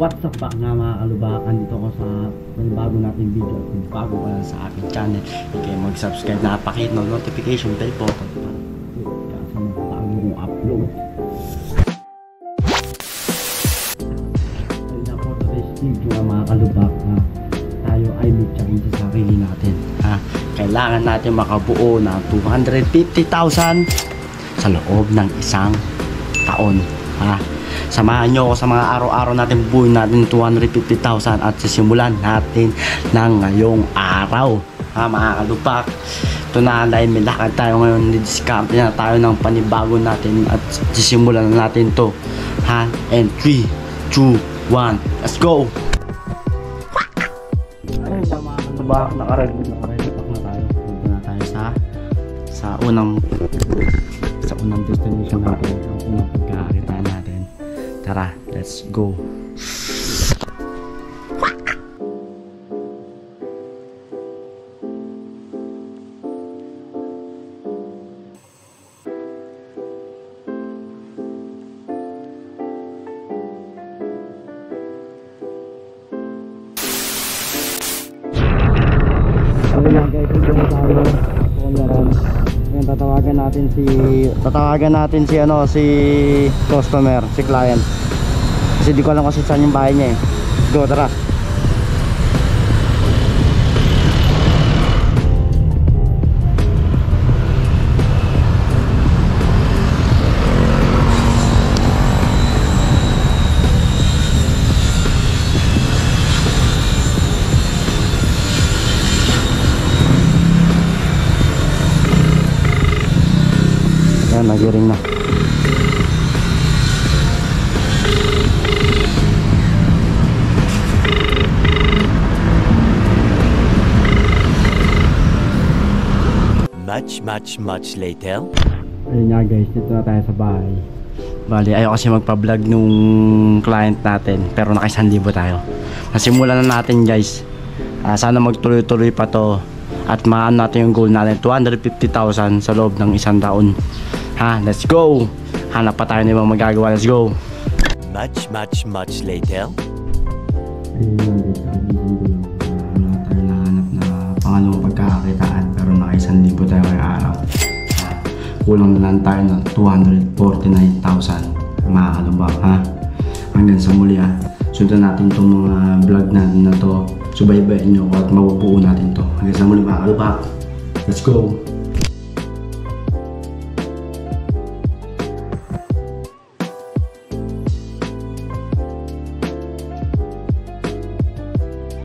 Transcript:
What's up ba nga mga kalubakan, dito ako sa bago natin video at kung bago ka lang sa aking channel, okay, mag-subscribe na pakit ng notification bell po para sa mga bagong upload. Ayun na po today's video nga mga kalubak, tayo ay may challenge sa sarili natin. Kailangan natin makabuo ng 250,000 sa loob ng isang taon. Samahan nyo ako sa mga araw-araw natin, buuin natin 250,000 at sisimulan natin ng ngayong araw. Mga kalupak, ito na dahil may lakad tayo ngayon, discount na tayo ng panibago natin at sisimulan na natin to. And 3, 2, 1, let's go! Ayun sa mga kalubak, nakaready na tayo. Punta na tayo sa unang destination natin, ang unang pagkakakitaan natin. Tara, let's go. Ayun lang guys, ito na tayo. Ngayon tatawagan natin si customer, si client. Kasi di ko alam kasi saan yung bahay niya eh. Go, tara. Yan, nagiring na. Much later. Ayun nga guys, dito na tayo sa bahay. Bali, ayaw kasi magpa-vlog nung client natin, pero naka 1,000 tayo. Nasimulan na natin guys. Sana magtuloy-tuloy pa to at maano natin yung goal natin, 250,000 sa loob ng isang taon. Let's go! Hanap pa tayo ng ibang magagawa. Let's go! Much later. Ayun nga guys, wala tayo nahanap na pangalawang pagkakakitaan, pero naka 1,000 tayo ngayong araw. Kulang na lang tayo ng 249,000 mga kalubak. Hanggang sa muli sundan natin itong mga vlog natin na to. Subaybayin nyo at mabubuo natin to. Hanggang sa muli mga kalubak. Let's go!